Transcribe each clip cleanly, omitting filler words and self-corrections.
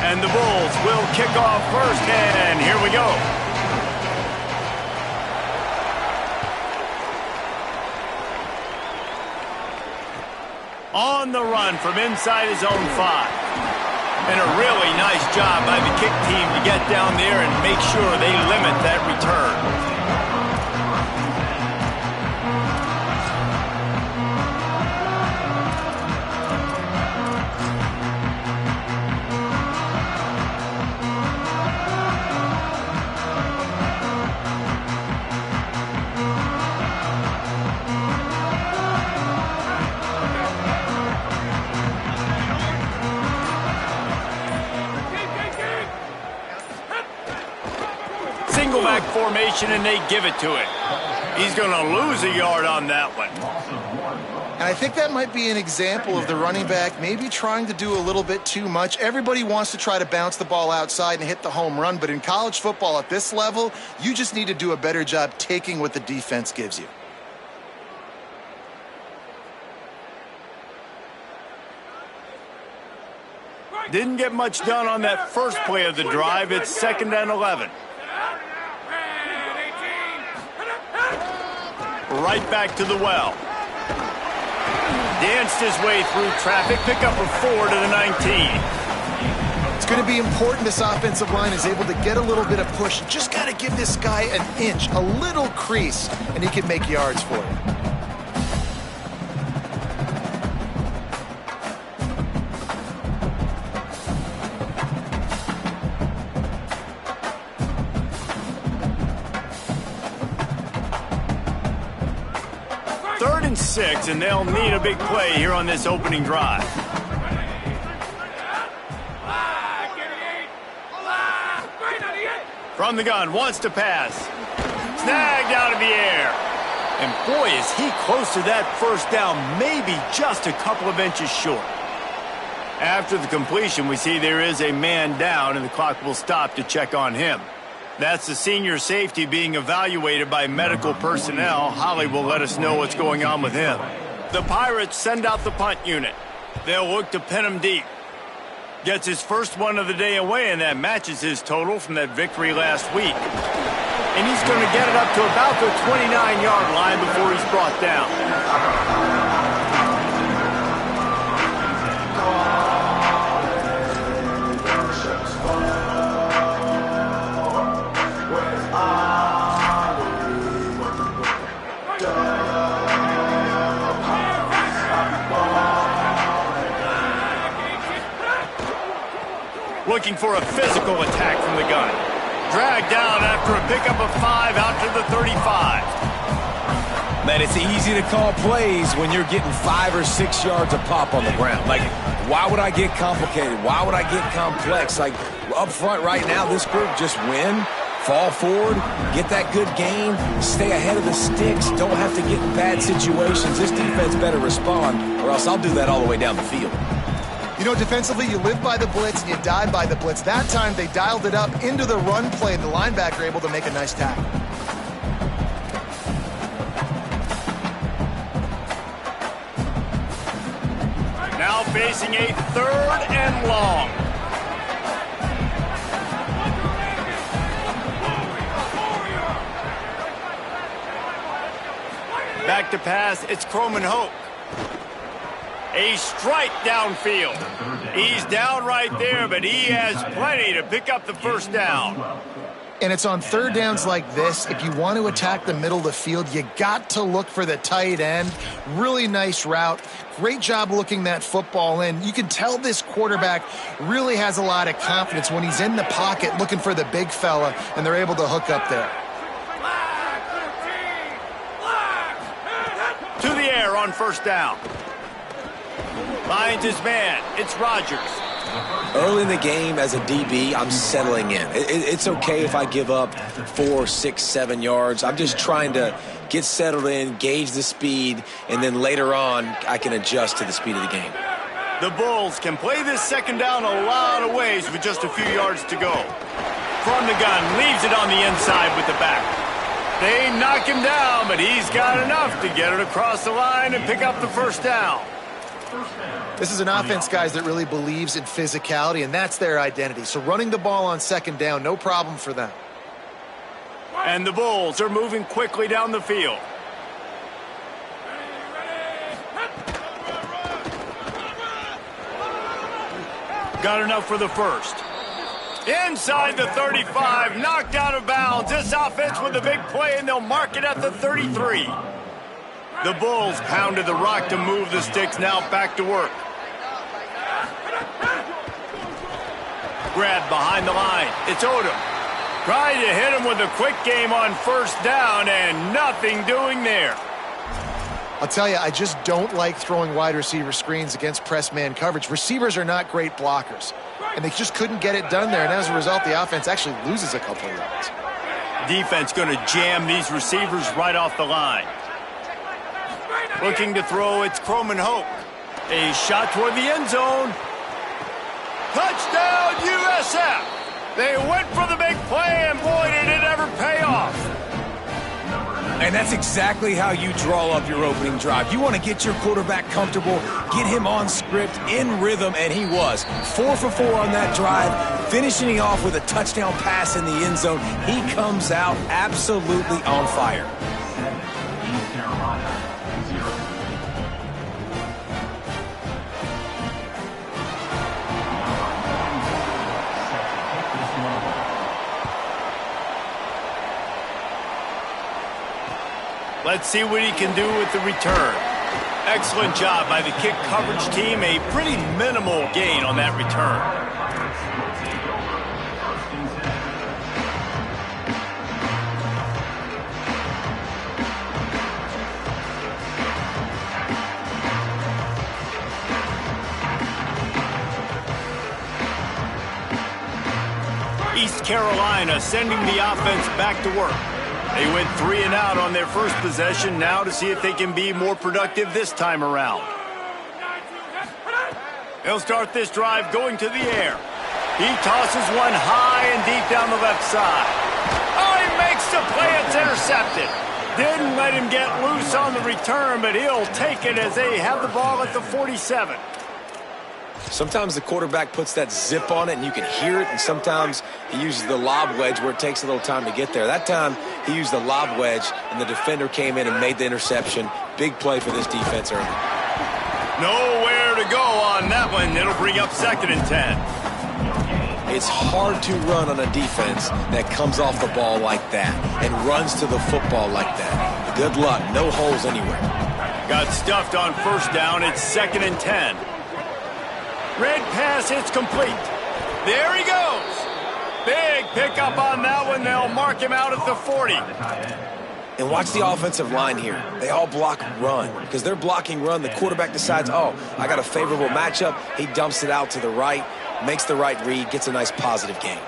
And the Bulls will kick off first, and here we go. On the run from inside his own 5. And a really nice job by the kick team to get down there and make sure they limit that return. Single back formation, and they give it to it. He's going to lose a yard on that one. And I think that might be an example of the running back maybe trying to do a little bit too much. Everybody wants to try to bounce the ball outside and hit the home run, but in college football at this level, you just need to do a better job taking what the defense gives you. Didn't get much done on that first play of the drive. It's 2nd and 11. Right back to the well. Danced his way through traffic. Pick up a 4 to the 19. It's going to be important this offensive line is able to get a little bit of push. Just got to give this guy an inch, a little crease, and he can make yards for you. Third and 6, and they'll need a big play here on this opening drive. From the gun, wants to pass. Snagged out of the air. And boy, is he close to that first down, maybe just a couple of inches short. After the completion, we see there is a man down, and the clock will stop to check on him. That's the senior safety being evaluated by medical personnel. Holly will let us know what's going on with him. The Pirates send out the punt unit. They'll look to pin him deep. Gets his first one of the day away, and that matches his total from that victory last week. And he's going to get it up to about the 29-yard line before he's brought down. Looking for a physical attack from the gun. Dragged down after a pickup of 5 out to the 35. Man, it's easy to call plays when you're getting 5 or 6 yards of pop on the ground. Like, why would I get complicated? Why would I get complex? Like, up front right now, this group just win, fall forward, get that good gain, stay ahead of the sticks, don't have to get in bad situations. This defense better respond, or else I'll do that all the way down the field. You know, defensively, you live by the blitz and you die by the blitz. That time, they dialed it up into the run play. The linebacker able to make a nice tackle. Now facing a 3rd and long. Back to pass, it's Croman Hoke. A strike downfield. He's down right there, but he has plenty to pick up the first down. And it's on 3rd downs like this. If you want to attack the middle of the field, you got to look for the tight end. Really nice route. Great job looking that football in. You can tell this quarterback really has a lot of confidence when he's in the pocket looking for the big fella, and they're able to hook up there. To the air on first down. Finds his man. It's Rodgers. Early in the game as a DB, I'm settling in. It's okay if I give up 4, 6, 7 yards. I'm just trying to get settled in, gauge the speed, and then later on, I can adjust to the speed of the game. The Bulls can play this second down a lot of ways with just a few yards to go. From the gun, leaves it on the inside with the back. They knock him down, but he's got enough to get it across the line and pick up the first down. This is an offense, guys, that really believes in physicality, and that's their identity. So running the ball on second down, no problem for them. And the Bulls are moving quickly down the field. Got enough for the first. Inside the 35, knocked out of bounds. This offense with a big play, and they'll mark it at the 33. The Bulls pounded the rock to move the sticks, now back to work. Grab behind the line. It's Odom. Trying to hit him with a quick game on first down, and nothing doing there. I'll tell you, I just don't like throwing wide receiver screens against press man coverage. Receivers are not great blockers, and they just couldn't get it done there, and as a result, the offense actually loses a couple of yards. Defense going to jam these receivers right off the line. Looking to throw, it's Croman Hope. A shot toward the end zone. Touchdown, USF! They went for the big play, and boy, did it ever pay off. And that's exactly how you draw up your opening drive. You want to get your quarterback comfortable, get him on script, in rhythm, and he was. 4 for 4 on that drive, finishing off with a touchdown pass in the end zone. He comes out absolutely on fire. Let's see what he can do with the return. Excellent job by the kick coverage team. A pretty minimal gain on that return. East Carolina sending the offense back to work. They went 3 and out on their first possession, now to see if they can be more productive this time around. They'll start this drive going to the air. He tosses one high and deep down the left side. Oh, he makes the play. It's intercepted. Didn't let him get loose on the return, but he'll take it as they have the ball at the 47. Sometimes the quarterback puts that zip on it and you can hear it, and sometimes he uses the lob wedge where it takes a little time to get there. That time he used the lob wedge and the defender came in and made the interception. Big play for this defense early. Nowhere to go on that one. It'll bring up 2nd and 10. It's hard to run on a defense that comes off the ball like that and runs to the football like that. Good luck. No holes anywhere. Got stuffed on first down. It's 2nd and 10. Red pass, it's complete. There he goes. Big pickup on that one. They'll mark him out at the 40. And watch the offensive line here. They all block run. Because they're blocking run, the quarterback decides, oh, I got a favorable matchup. He dumps it out to the right, makes the right read, gets a nice positive gain.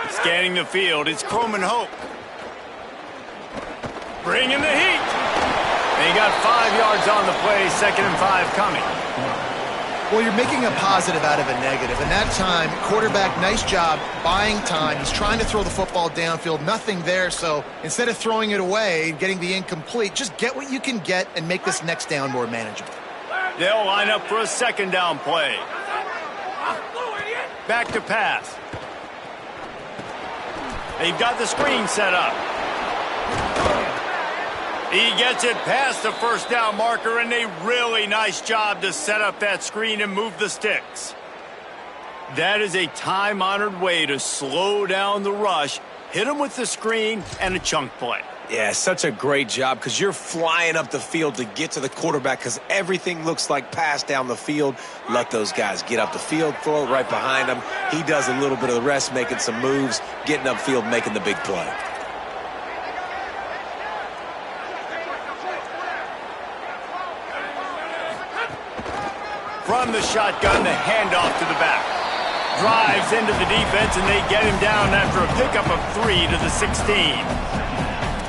Scanning the field, it's Croman Hope. Bringing the heat. They got 5 yards on the play, 2nd and 5 coming. Well, you're making a positive out of a negative. And that time, quarterback, nice job buying time. He's trying to throw the football downfield. Nothing there. So instead of throwing it away and getting the incomplete, just get what you can get and make this next down more manageable. They'll line up for a 2nd down play. Back to pass. They've got the screen set up. He gets it past the first down marker, and a really nice job to set up that screen and move the sticks. That is a time-honored way to slow down the rush, hit him with the screen, and a chunk play. Yeah, such a great job because you're flying up the field to get to the quarterback because everything looks like pass down the field. Let those guys get up the field, throw it right behind him. He does a little bit of the rest, making some moves, getting upfield, making the big play. From the shotgun, the handoff to the back. Drives into the defense, and they get him down after a pickup of 3 to the 16.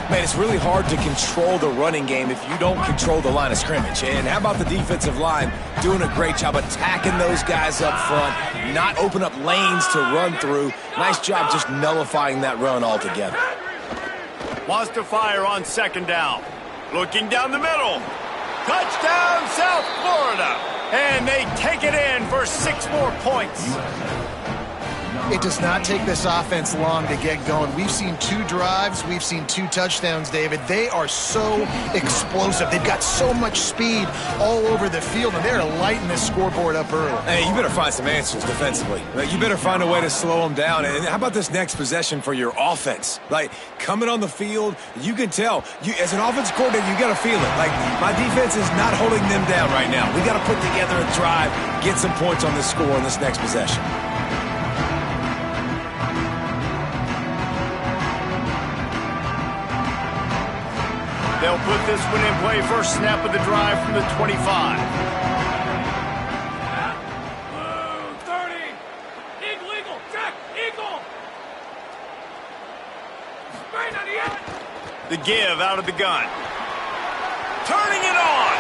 Man, it's really hard to control the running game if you don't control the line of scrimmage. And how about the defensive line doing a great job attacking those guys up front, not open up lanes to run through. Nice job just nullifying that run altogether. Wants to fire on second down. Looking down the middle. Touchdown, South Florida. And they take it in for 6 more points. It does not take this offense long to get going. We've seen 2 drives. We've seen 2 touchdowns, David. They are so explosive. They've got so much speed all over the field, and they're lighting this scoreboard up early. Hey, you better find some answers defensively. You better find a way to slow them down. And how about this next possession for your offense? Like, coming on the field, you can tell. As an offensive coordinator, you got to feel it. Like, my defense is not holding them down right now. We got to put together a drive, get some points on this score on this next possession. They'll put this one in play. First snap of the drive from the 25. 30. Eagle. Check. Eagle. Straight on the end. The give out of the gun. Turning it on.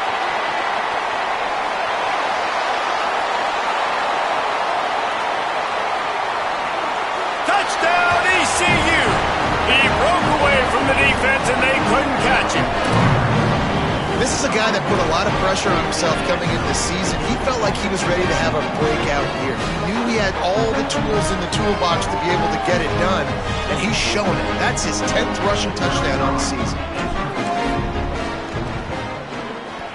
Touchdown, ECU. He broke away from the defense, and they couldn't catch him. This is a guy that put a lot of pressure on himself coming into the season. He felt like he was ready to have a breakout year. He knew he had all the tools in the toolbox to be able to get it done, and he's shown it. That's his 10th rushing touchdown on the season.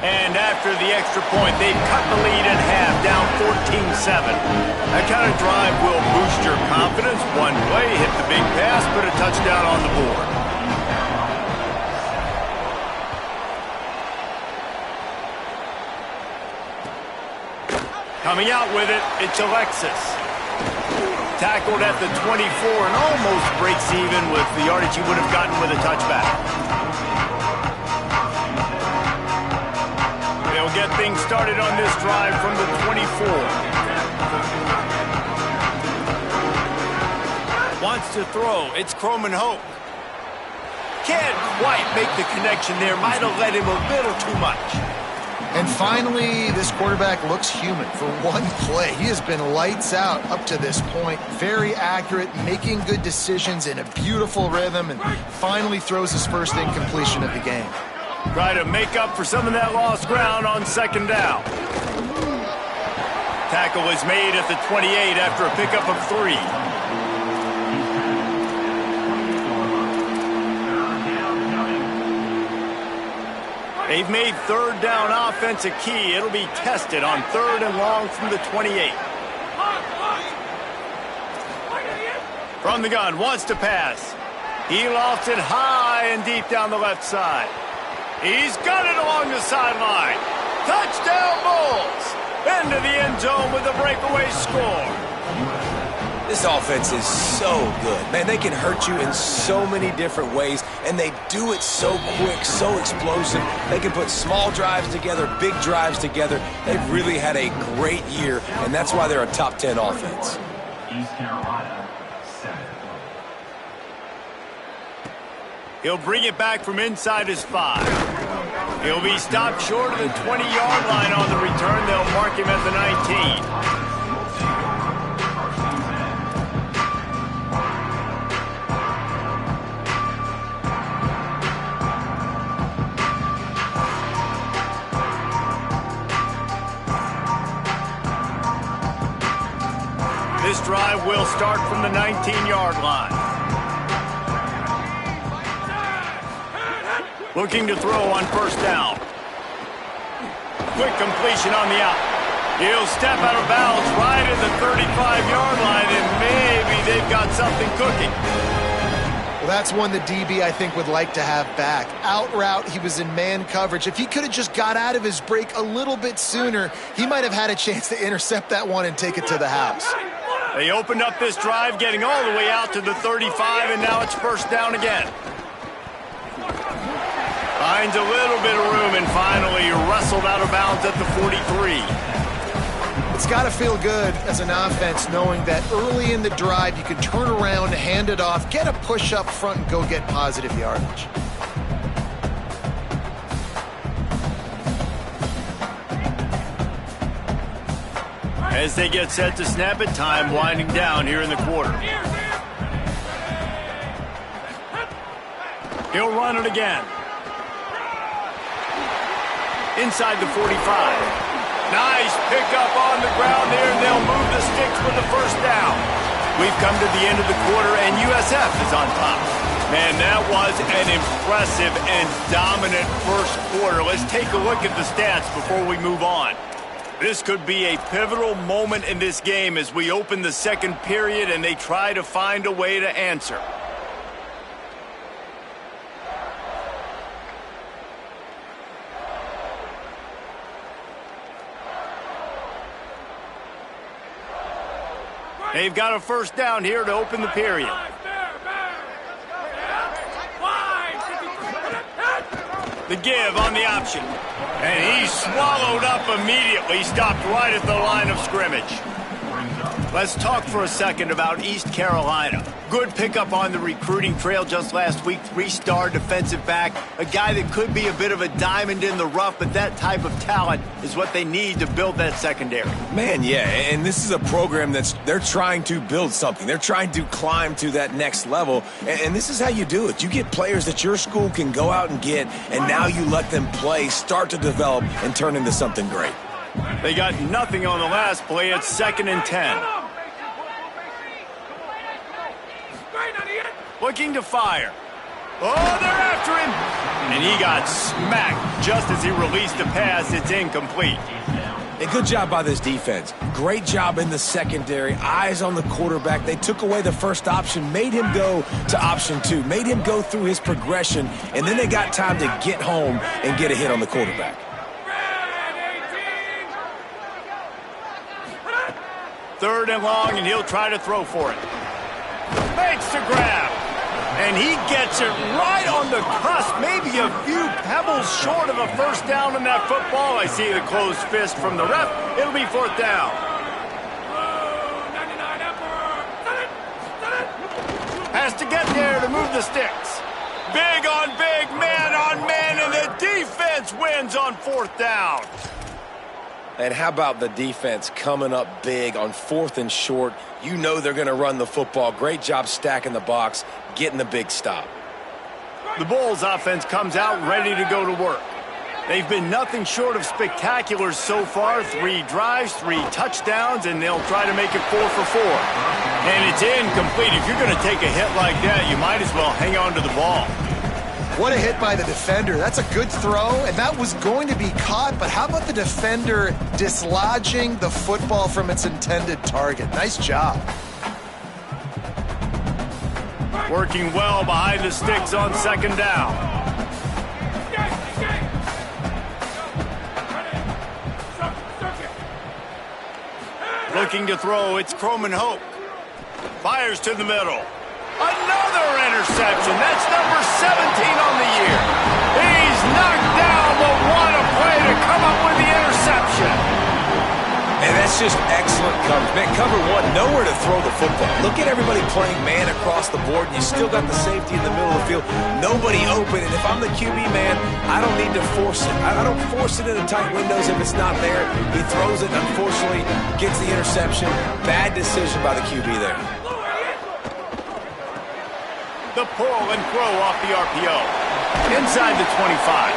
And after the extra point, they've cut the lead in half, down 14-7. That kind of drive will boost your confidence. One play, hit the big pass, put a touchdown on the board. Coming out with it, it's Alexis. Tackled at the 24 and almost breaks even with the yardage he would have gotten with a touchback. They'll get things started on this drive from the 24. Wants to throw. It's Croman Hope. Can't quite make the connection there. Might have led him a little too much. And finally, this quarterback looks human for one play. He has been lights out up to this point. Very accurate, making good decisions in a beautiful rhythm, and finally throws his first incompletion of the game. Try to make up for some of that lost ground on second down. Tackle is made at the 28 after a pickup of 3. They've made third down offense a key. It'll be tested on 3rd and long from the 28. From the gun, wants to pass. He lofts it high and deep down the left side. He's got it along the sideline. Touchdown Bulls! Into the end zone with a breakaway score. This offense is so good. Man, they can hurt you in so many different ways, and they do it so quick, so explosive. They can put small drives together, big drives together. They've really had a great year, and that's why they're a top 10 offense. East Carolina, 7. He'll bring it back from inside his 5. He'll be stopped short of the 20-yard line on the return. They'll mark him at the 19. This drive will start from the 19-yard line. Looking to throw on first down. Quick completion on the out. He'll step out of bounds right at the 35-yard line, and maybe they've got something cooking. Well, that's one the DB, I think, would like to have back. Out route, he was in man coverage. If he could have just got out of his break a little bit sooner, he might have had a chance to intercept that one and take it to the house. They opened up this drive, getting all the way out to the 35, and now it's first down again. Finds a little bit of room and finally wrestled out of bounds at the 43. It's got to feel good as an offense knowing that early in the drive you can turn around, hand it off, get a push up front, and go get positive yardage. As they get set to snap it, time winding down here in the quarter. He'll run it again. Inside the 45. Nice pickup on the ground there, and they'll move the sticks with the first down. We've come to the end of the quarter, and USF is on top. Man, that was an impressive and dominant first quarter. Let's take a look at the stats before we move on. This could be a pivotal moment in this game as we open the second period and they try to find a way to answer. They've got a first down here to open the period. The give on the option. And he's swallowed up immediately, stopped right at the line of scrimmage. Let's talk for a second about East Carolina. Good pickup on the recruiting trail just last week. 3-star defensive back. A guy that could be a bit of a diamond in the rough, but that type of talent is what they need to build that secondary. Man, yeah, and this is a program they're trying to build something. They're trying to climb to that next level, and this is how you do it. You get players that your school can go out and get, and now you let them play, start to develop, and turn into something great. They got nothing on the last play. It's 2nd and 10. Looking to fire. Oh, they're after him. And he got smacked just as he released the pass. It's incomplete. A good job by this defense. Great job in the secondary. Eyes on the quarterback. They took away the first option, made him go to option 2, made him go through his progression, and then they got time to get home and get a hit on the quarterback. 3rd and long, and he'll try to throw for it. Makes the grab. And he gets it right on the cusp, maybe a few pebbles short of a first down in that football. I see the closed fist from the ref. It'll be 4th down. Has to get there to move the sticks. Big on big, man on man, and the defense wins on 4th down. And how about the defense coming up big on 4th and short? You know they're going to run the football. Great job stacking the box, getting the big stop. The Bulls offense comes out ready to go to work. They've been nothing short of spectacular so far. 3 drives, 3 touchdowns, and they'll try to make it 4 for 4. And it's incomplete. If you're going to take a hit like that, you might as well hang on to the ball. What a hit by the defender. That's a good throw, and that was going to be caught, but how about the defender dislodging the football from its intended target? Nice job. Working well behind the sticks on 2nd down. Looking to throw, it's Croman Hope. Fires to the middle. Another interception. That's number 17 on the year. He's knocked down, but what a play to come up with the interception. And that's just excellent coverage. Man, cover 1, nowhere to throw the football. Look at everybody playing man across the board, and you still got the safety in the middle of the field. Nobody open, and if I'm the QB, man, I don't need to force it. I don't force it into tight windows if it's not there. He throws it, unfortunately, gets the interception. Bad decision by the QB there. The pull and throw off the RPO. Inside the 25.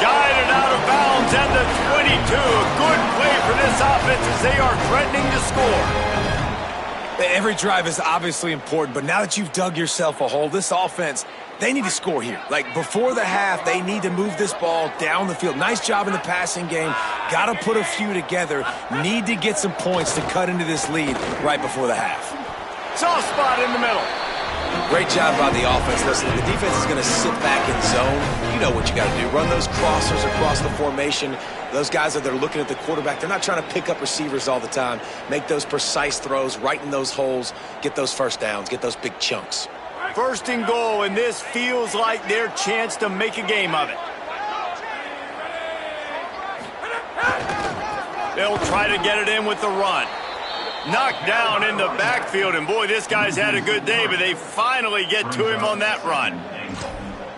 Guided out of bounds at the 22. A good play for this offense as they are threatening to score. Every drive is obviously important, but now that you've dug yourself a hole, this offense, they need to score here. Like, before the half, they need to move this ball down the field. Nice job in the passing game. Got to put a few together. Need to get some points to cut into this lead right before the half. Soft spot in the middle. Great job by the offense. Listen, the defense is going to sit back in zone. You know what you got to do. Run those crossers across the formation. Those guys that are looking at the quarterback, they're not trying to pick up receivers all the time. Make those precise throws right in those holes. Get those first downs. Get those big chunks. 1st and goal, and this feels like their chance to make a game of it. They'll try to get it in with the run. Knocked down in the backfield, and boy, this guy's had a good day, but they finally get to him on that run.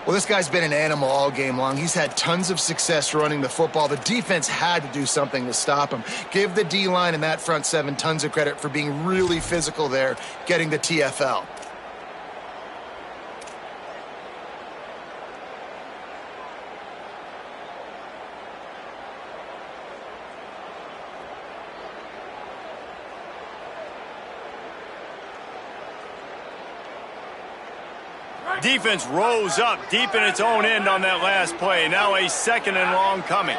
Well, this guy's been an animal all game long. He's had tons of success running the football. The defense had to do something to stop him. Give the D-line and that front 7 tons of credit for being really physical there, getting the TFL. Defense rose up deep in its own end on that last play. Now a 2nd and long coming.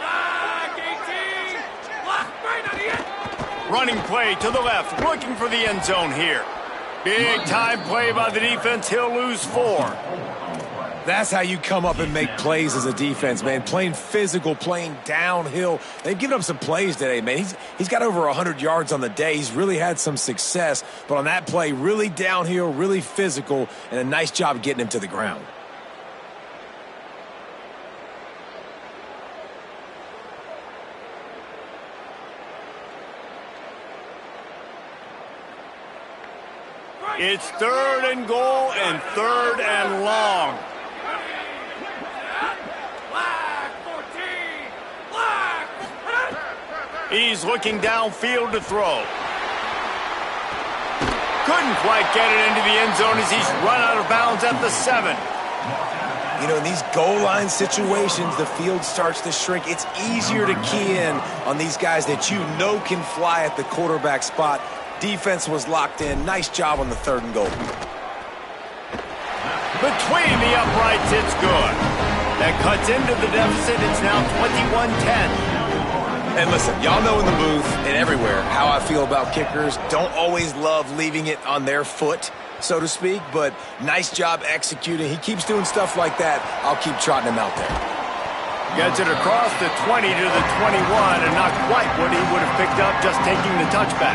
Running play to the left, looking for the end zone here. Big time play by the defense. He'll lose 4. That's how you come up and make plays as a defense, man. Playing physical, playing downhill. They've given up some plays today, man. He's got over 100 yards on the day. He's really had some success. But on that play, really downhill, really physical, and a nice job getting him to the ground. It's 3rd and goal and 3rd and long. He's looking downfield to throw. Couldn't quite get it into the end zone as he's run out of bounds at the 7. You know, in these goal line situations, the field starts to shrink. It's easier to key in on these guys that you know can fly at the quarterback spot. Defense was locked in. Nice job on the 3rd and goal. Between the uprights, it's good. That cuts into the deficit. It's now 21-10. And listen, y'all know in the booth and everywhere how I feel about kickers. Don't always love leaving it on their foot, so to speak, but nice job executing. He keeps doing stuff like that. I'll keep trotting him out there. Gets it across the 20 to the 21, and not quite what he would have picked up just taking the touchback.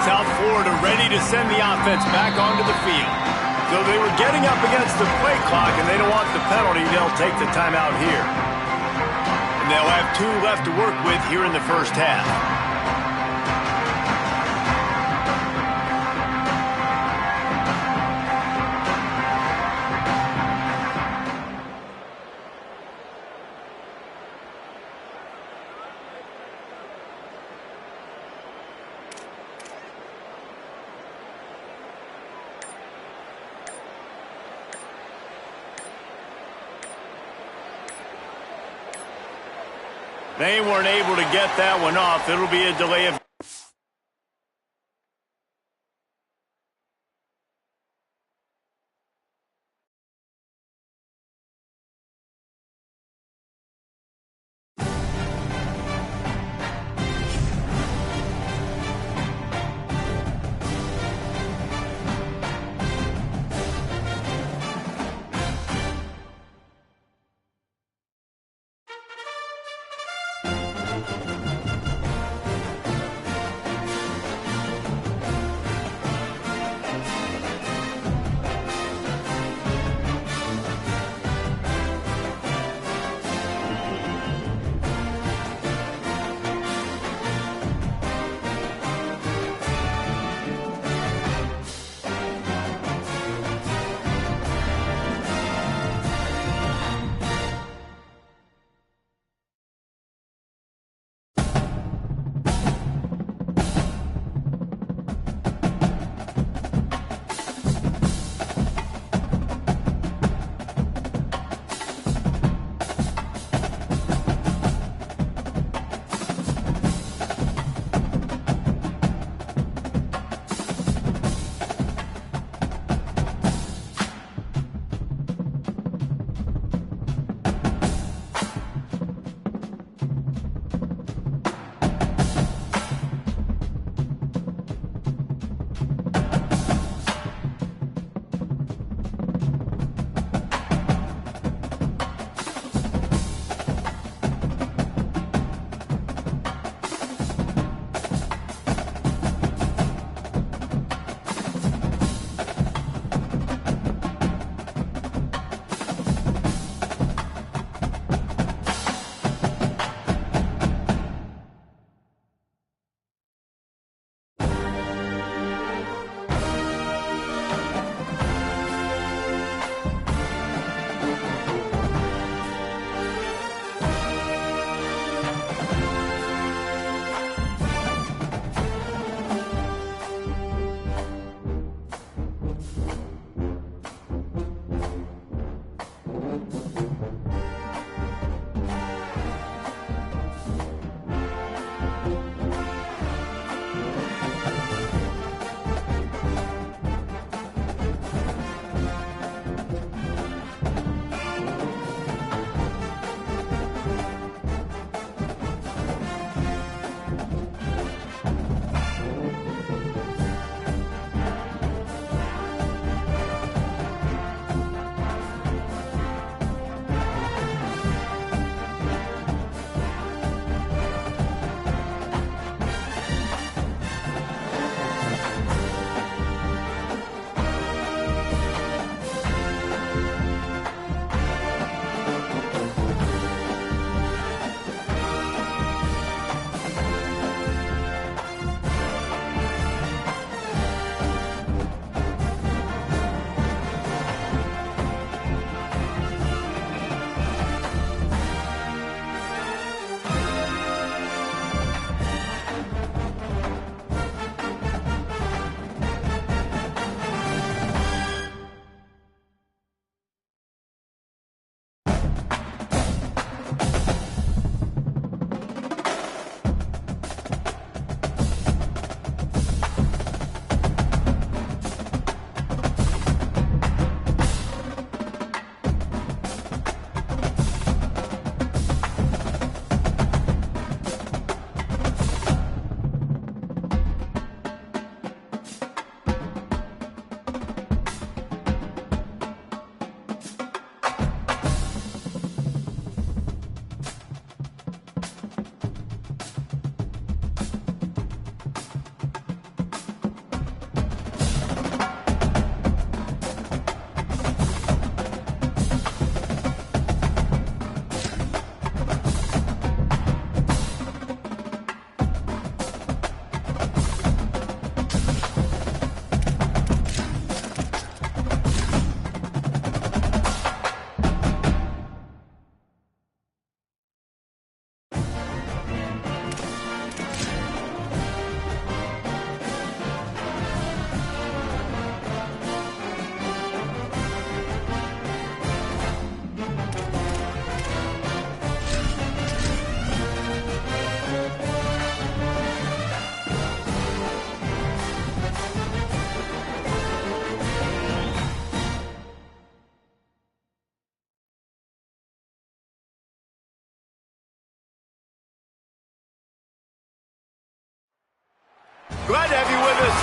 South Florida ready to send the offense back onto the field. So they were getting up against the play clock, and they don't want the penalty. They'll take the timeout here. And they'll have 2 left to work with here in the first half. They weren't able to get that one off. It'll be a delay of...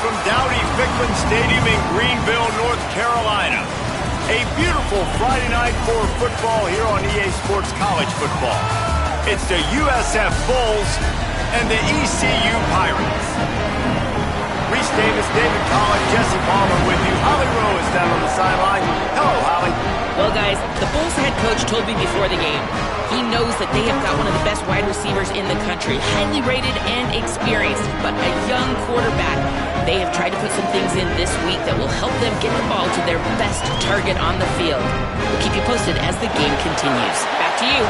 from Dowdy-Ficklen Stadium in Greenville, North Carolina. A beautiful Friday night for football here on EA Sports College Football. It's the USF Bulls and the ECU Pirates. Reese Davis, David Collins, Jesse Palmer with you. Holly Rowe is down on the sideline. Hello, Holly. Well, guys, the Bulls head coach told me before the game, he knows that they have got one of the best wide receivers in the country, highly rated and experienced, but a young quarterback. They have tried to put some things in this week that will help them get the ball to their best target on the field. We'll keep you posted as the game continues. Back to you.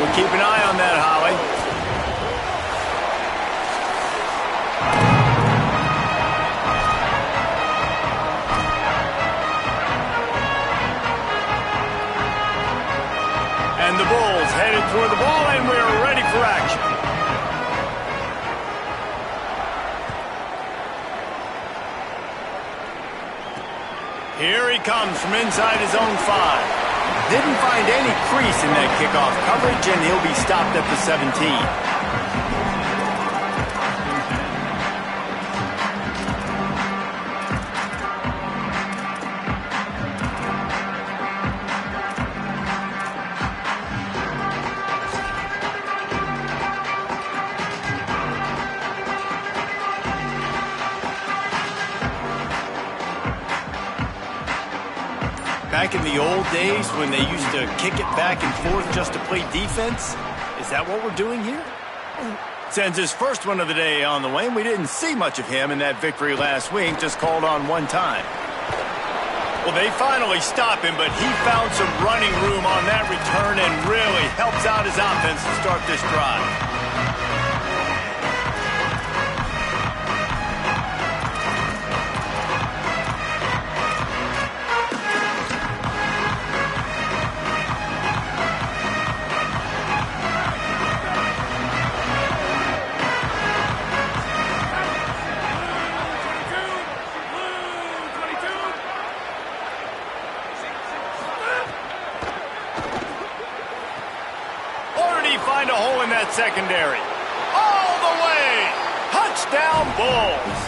We'll keep an eye on that, Holly. And the Bulls headed toward the ball, and we're ready for action. Here he comes from inside his own 5. Didn't find any crease in that kickoff coverage, and he'll be stopped at the 17. Back in the old days when they used to kick it back and forth just to play defense? Is that what we're doing here? Sends his first one of the day on the way, and we didn't see much of him in that victory last week, just called on one time. Well, they finally stop him, but he found some running room on that return and really helps out his offense to start this drive. Find a hole in that secondary. All the way! Touchdown, Bulls!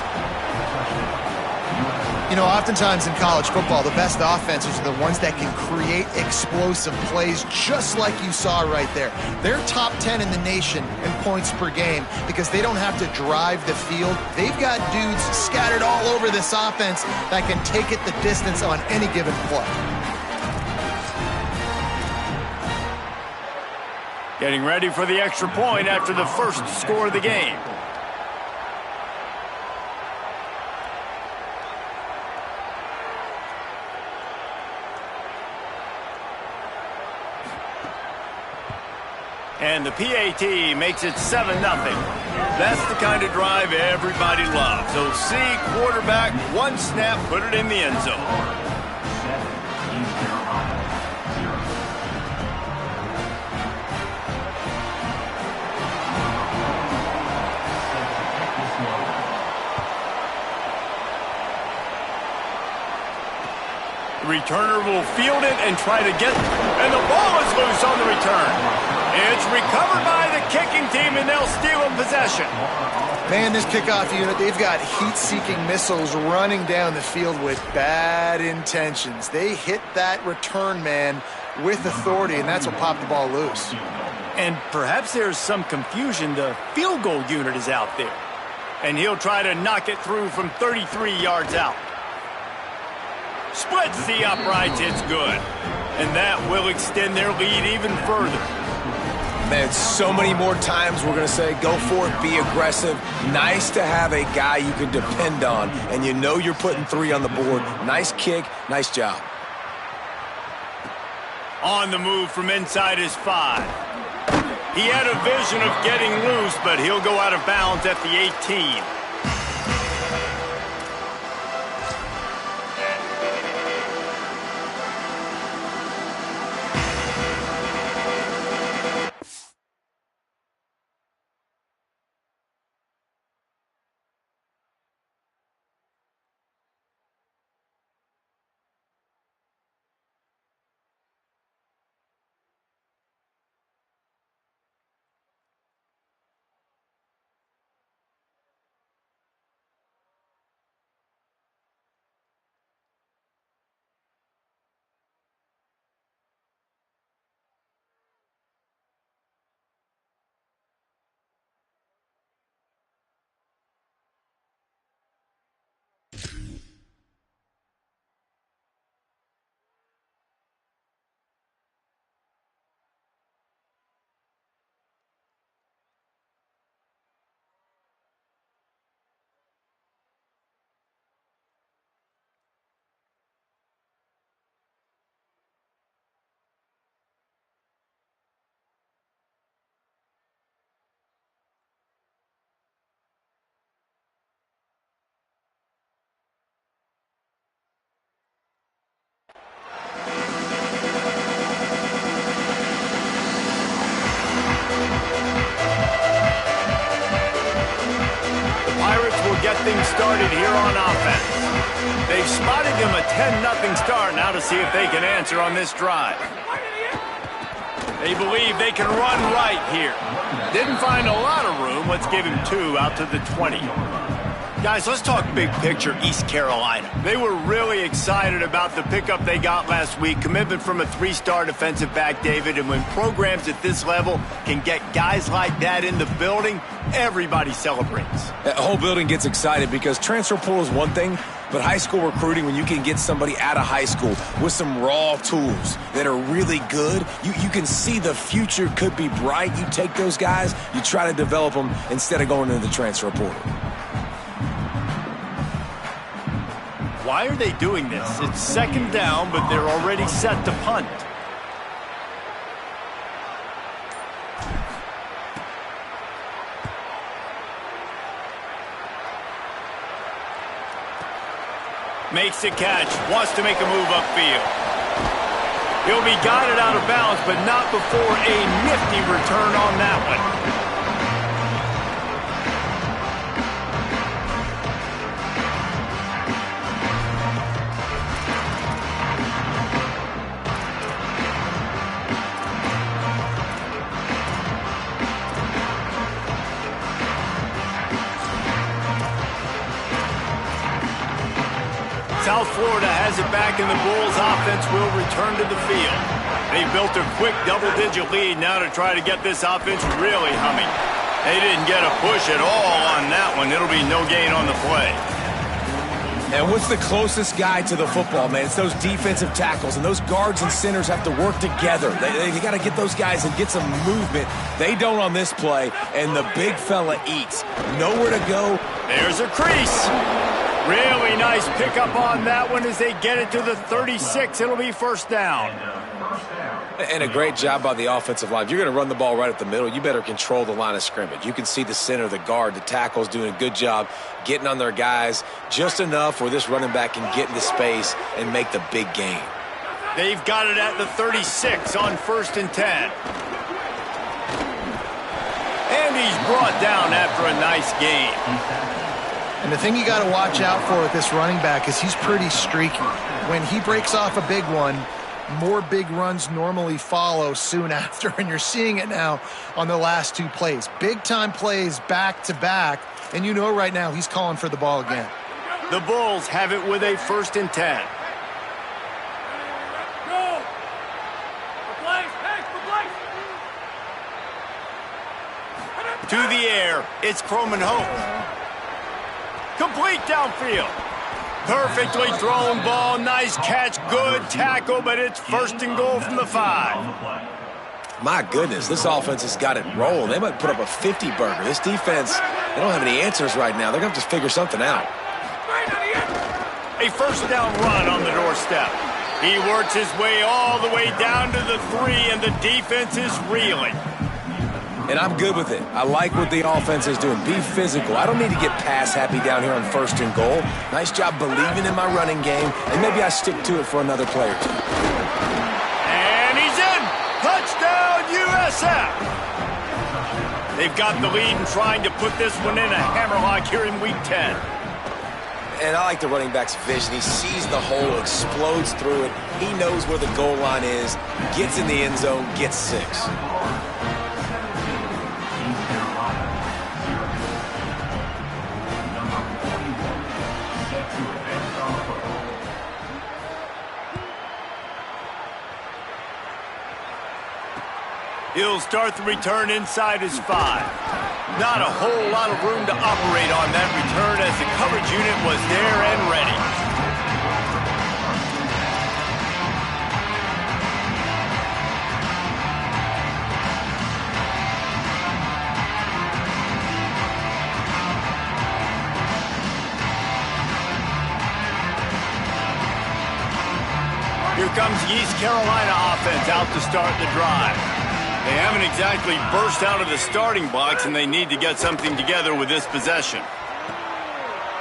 You know, oftentimes in college football, the best offenses are the ones that can create explosive plays, just like you saw right there. They're top 10 in the nation in points per game because they don't have to drive the field. They've got dudes scattered all over this offense that can take it the distance on any given play. Getting ready for the extra point after the first score of the game. And the PAT makes it 7-0. That's the kind of drive everybody loves. So see quarterback, one snap, put it in the end zone. Returner will field it and try to get, and the ball is loose on the return. It's recovered by the kicking team, and they'll steal in possession. Man, this kickoff unit, they've got heat-seeking missiles running down the field with bad intentions. They hit that return man with authority, and that's what popped the ball loose. And perhaps there's some confusion. The field goal unit is out there, and he'll try to knock it through from 33 yards out. Splits the uprights, it's good. And that will extend their lead even further. Man, so many more times we're going to say, go for it, be aggressive. Nice to have a guy you can depend on, and you know you're putting 3 on the board. Nice kick, nice job. On the move from inside his 5. He had a vision of getting loose, but he'll go out of bounds at the 18. 10-0 start. Now to see if they can answer on this drive. They believe they can run right here. Didn't find a lot of room. Let's give him 2 out to the 20. Guys, let's talk big picture East Carolina. They were really excited about the pickup they got last week. Commitment from a 3-star defensive back, David. And when programs at this level can get guys like that in the building, everybody celebrates. The whole building gets excited because transfer portal is one thing, but high school recruiting, when you can get somebody out of high school with some raw tools that are really good, you can see the future could be bright. You take those guys, you try to develop them instead of going into the transfer portal. Why are they doing this? It's 2nd down, but they're already set to punt. Makes the catch, wants to make a move upfield. He'll be guided out of bounds, but not before a nifty return on that one. South Florida has it back, and the Bulls offense will return to the field. They built a quick double-digit lead now to try to get this offense really humming. They didn't get a push at all on that one. It'll be no gain on the play. And what's the closest guy to the football, man? It's those defensive tackles, and those guards and centers have to work together. They got to get those guys and get some movement. They don't on this play, and the big fella eats. Nowhere to go. There's a crease. Really nice pickup on that one as they get it to the 36. It'll be 1st down. And a great job by the offensive line. If you're going to run the ball right at the middle, you better control the line of scrimmage. You can see the center, the guard, the tackles doing a good job getting on their guys just enough where this running back can get into space and make the big gain. They've got it at the 36 on 1st and 10. And he's brought down after a nice gain. And the thing you got to watch out for with this running back is he's pretty streaky. When he breaks off a big one, more big runs normally follow soon after, and you're seeing it now on the last 2 plays. Big-time plays back-to-back, and you know right now he's calling for the ball again. The Bulls have it with a 1st and 10. Go! To the air, it's Croman Hope. Complete downfield. Perfectly thrown ball. Nice catch. Good tackle, but it's 1st and goal from the 5. My goodness, this offense has got it rolling. They might put up a 50-burger. This defense, they don't have any answers right now. They're going to have to figure something out. A 1st down run on the doorstep. He works his way all the way down to the 3, and the defense is reeling. And I'm good with it. I like what the offense is doing. Be physical. I don't need to get pass happy down here on 1st and goal. Nice job believing in my running game, and maybe I stick to it for another play or 2. And he's in! Touchdown, USF! They've got the lead and trying to put this one in a hammerlock here in Week 10. And I like the running back's vision. He sees the hole, explodes through it. He knows where the goal line is, gets in the end zone, gets 6. He'll start the return inside his 5. Not a whole lot of room to operate on that return as the coverage unit was there and ready. Here comes the East Carolina offense out to start the drive. They haven't exactly burst out of the starting blocks, and they need to get something together with this possession.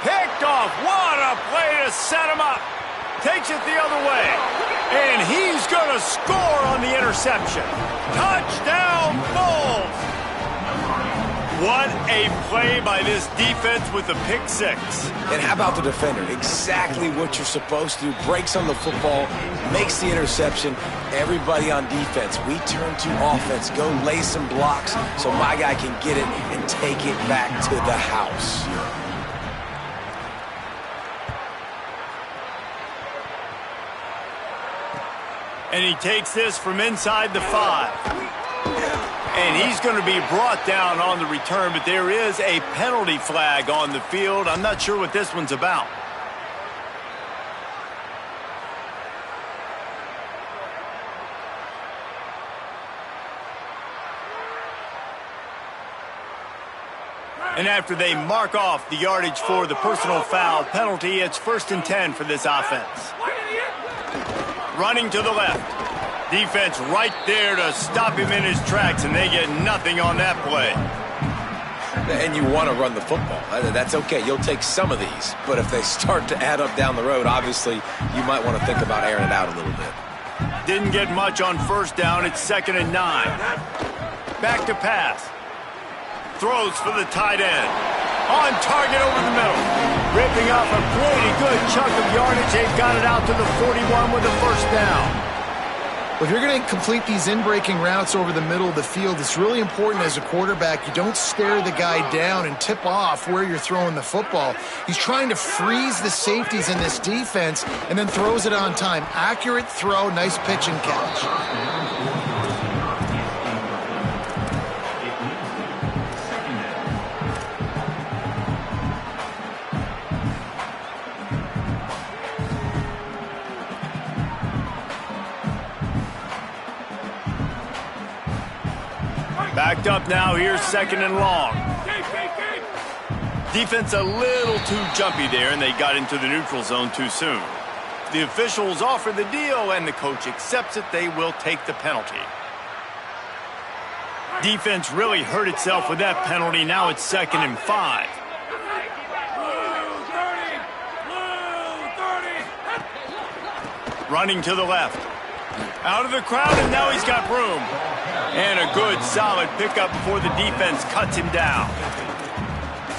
Picked off. What a play to set him up. Takes it the other way. And he's going to score on the interception. Touchdown, Bulls! What a play by this defense with the pick six. And how about the defender? Exactly what you're supposed to do. Breaks on the football, makes the interception. Everybody on defense, we turn to offense. Go lay some blocks so my guy can get it and take it back to the house. And he takes this from inside the 5. And he's going to be brought down on the return, but there is a penalty flag on the field. I'm not sure what this one's about. And after they mark off the yardage for the personal foul penalty, it's 1st and 10 for this offense. Running to the left. Defense right there to stop him in his tracks, and they get nothing on that play. And you want to run the football. That's okay. You'll take some of these. But if they start to add up down the road, obviously you might want to think about airing it out a little bit. Didn't get much on 1st down. It's 2nd and 9. Back to pass. Throws for the tight end. On target over the middle. Ripping off a pretty good chunk of yardage. They've got it out to the 41 with a 1st down. If you're going to complete these in-breaking routes over the middle of the field, it's really important as a quarterback you don't stare the guy down and tip off where you're throwing the football. He's trying to freeze the safeties in this defense and then throws it on time. Accurate throw, nice pitch and catch. Backed up now, here's 2nd and long. Defense a little too jumpy there, and they got into the neutral zone too soon. The officials offer the deal, and the coach accepts it. They will take the penalty. Defense really hurt itself with that penalty. Now it's 2nd and 5. Running to the left. Out of the crowd, and now he's got room. And a good, solid pickup before the defense cuts him down.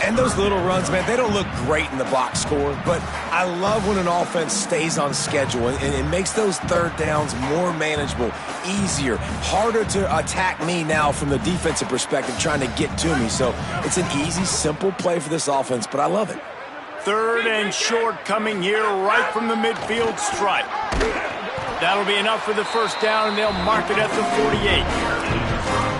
And those little runs, man, they don't look great in the box score, but I love when an offense stays on schedule, and it makes those 3rd downs more manageable, easier, harder to attack me now from the defensive perspective trying to get to me. So it's an easy, simple play for this offense, but I love it. 3rd and short coming here right from the midfield stripe. That'll be enough for the 1st down, and they'll mark it at the 48.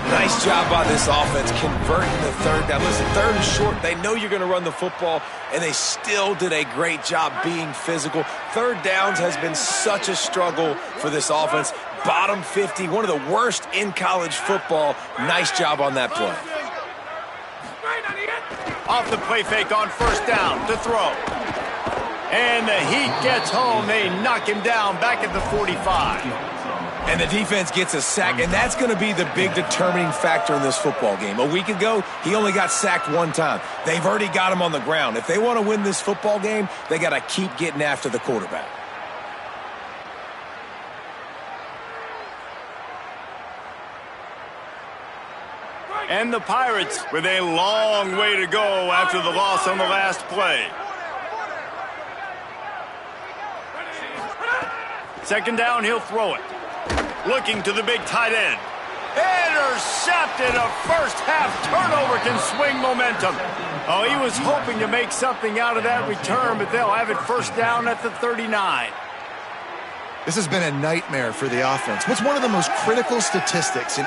Nice job by this offense converting the 3rd down. Listen, 3rd and short, they know you're going to run the football, and they still did a great job being physical. 3rd downs has been such a struggle for this offense. Bottom 50, one of the worst in college football. Nice job on that play. Off the play fake on 1st down to throw. And the heat gets home. They knock him down back at the 45. And the defense gets a sack, and that's going to be the big determining factor in this football game. A week ago, he only got sacked 1 time. They've already got him on the ground. If they want to win this football game, they got to keep getting after the quarterback. And the Pirates with a long way to go after the loss on the last play. 2nd down, he'll throw it. Looking to the big tight end. Intercepted. A 1st half turnover can swing momentum. Oh, he was hoping to make something out of that return, but they'll have it 1st down at the 39. This has been a nightmare for the offense. What's one of the most critical statistics in